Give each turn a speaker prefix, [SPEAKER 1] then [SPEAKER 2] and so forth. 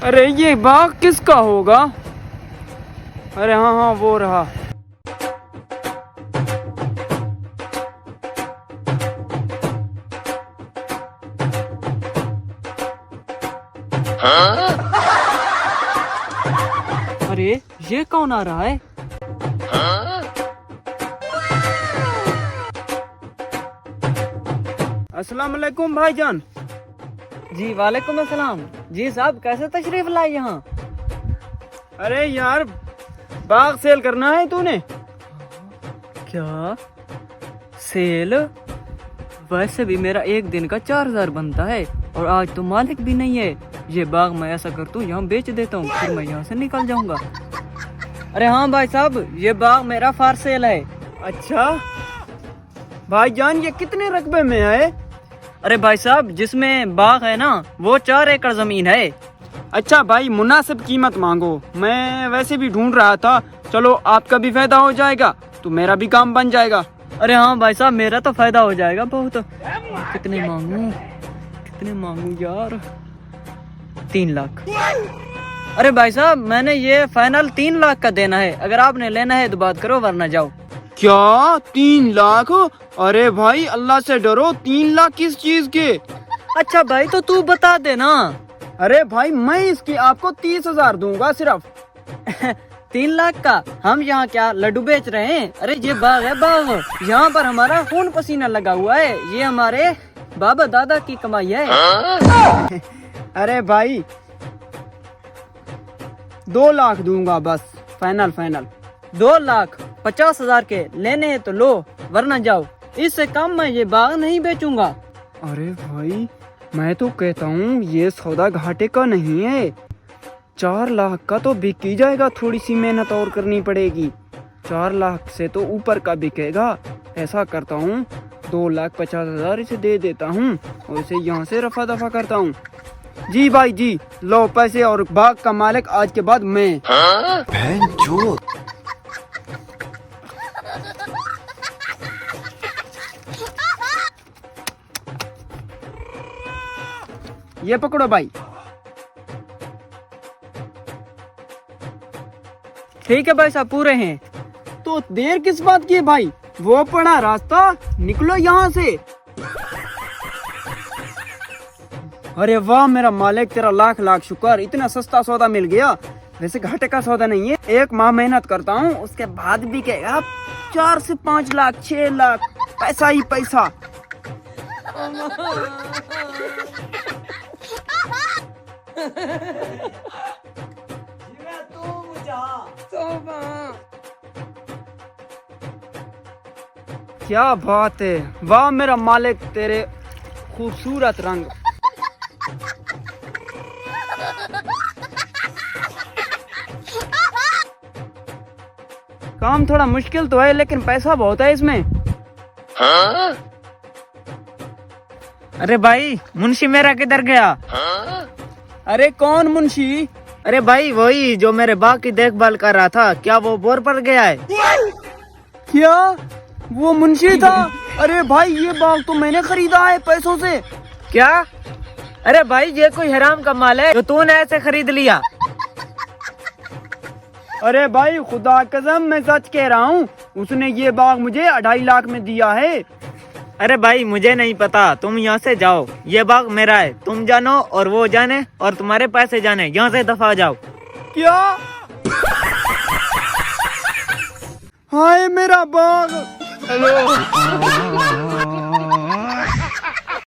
[SPEAKER 1] अरे ये बाग किसका होगा? अरे हाँ हाँ वो रहा। अरे ये कौन आ रहा है? अस्सलाम वालेकुम भाईजान।
[SPEAKER 2] जी वालेकुम अस्सलाम। जी साहब कैसे तशरीफ लाए यहाँ?
[SPEAKER 1] अरे यार बाग सेल करना है तूने?
[SPEAKER 2] क्या सेल? वैसे भी मेरा एक दिन का 4000 बनता है और आज तो मालिक भी नहीं है। ये बाग मैं ऐसा करता हूँ यहाँ बेच देता हूँ, फिर मैं यहाँ से निकल जाऊंगा। अरे हाँ भाई साहब ये बाग मेरा फार सेल है।
[SPEAKER 1] अच्छा भाईजान ये कितने रकबे में है?
[SPEAKER 2] अरे भाई साहब जिसमें बाग है ना वो 4 एकड़ जमीन है।
[SPEAKER 1] अच्छा भाई मुनासिब कीमत मांगो, मैं वैसे भी ढूंढ रहा था। चलो आपका भी फायदा हो जाएगा तो मेरा भी काम बन जाएगा।
[SPEAKER 2] अरे हाँ भाई साहब मेरा तो फायदा हो जाएगा बहुत। कितने मांगू यार? 3 लाख। अरे भाई साहब मैंने ये फाइनल 3 लाख का देना है, अगर आपने लेना है तो बात करो वरना जाओ।
[SPEAKER 1] क्या 3 लाख? अरे भाई अल्लाह से डरो, 3 लाख किस चीज के?
[SPEAKER 2] अच्छा भाई तो तू बता दे ना।
[SPEAKER 1] अरे भाई मैं इसकी आपको 30,000 दूंगा सिर्फ।
[SPEAKER 2] 3 लाख का? हम यहाँ क्या लड्डू बेच रहे हैं? अरे ये बाग है बाग, यहाँ पर हमारा खून पसीना लगा हुआ है, ये हमारे बाबा दादा की कमाई है।
[SPEAKER 1] अरे भाई 2 लाख दूंगा बस, फाइनल।
[SPEAKER 2] 2,50,000 के लेने हैं तो लो वरना जाओ, इससे कम मैं ये बाग नहीं बेचूंगा।
[SPEAKER 1] अरे भाई मैं तो कहता हूँ ये सौदा घाटे का नहीं है। 4 लाख का तो बिक ही जाएगा, थोड़ी सी मेहनत और करनी पड़ेगी। 4 लाख से तो ऊपर का बिकेगा। ऐसा करता हूँ 2,50,000 इसे दे देता हूँ और इसे यहाँ से रफा दफा करता हूँ। जी भाई जी लो पैसे, और बाग का मालिक आज के बाद मैं। ये पकड़ो भाई।
[SPEAKER 2] ठीक है भाई साहब पूरे हैं।
[SPEAKER 1] तो देर किस बात की है भाई, वो पड़ा रास्ता, निकलो यहाँ से। अरे वाह मेरा मालिक, तेरा लाख लाख शुक्र, इतना सस्ता सौदा मिल गया। वैसे घाटे का सौदा नहीं है, 1 माह मेहनत करता हूँ उसके बाद भी कहेगा 4 से 5 लाख 6 लाख पैसा ही पैसा। क्या बात है, वाह मेरा मालिक तेरे खूबसूरत रंग। काम थोड़ा मुश्किल तो है लेकिन पैसा बहुत है इसमें।
[SPEAKER 2] अरे भाई मुंशी मेरा किधर गया?
[SPEAKER 1] अरे कौन मुंशी?
[SPEAKER 2] अरे भाई वही जो मेरे बाग की देखभाल कर रहा था, क्या वो बोर पर गया है?
[SPEAKER 1] क्या वो मुंशी था? अरे भाई ये बाग तो मैंने खरीदा है पैसों से।
[SPEAKER 2] क्या? अरे भाई ये कोई हराम का माल है जो तूने ऐसे खरीद लिया?
[SPEAKER 1] अरे भाई खुदा कसम मैं सच कह रहा हूँ, उसने ये बाग मुझे 2.5 लाख में दिया है।
[SPEAKER 2] अरे भाई मुझे नहीं पता, तुम यहाँ से जाओ, ये बाग मेरा है, तुम जानो और वो जाने और तुम्हारे पैसे जाने, यहाँ से दफा हो जाओ।
[SPEAKER 1] क्या? हाय मेरा बाग। हेलो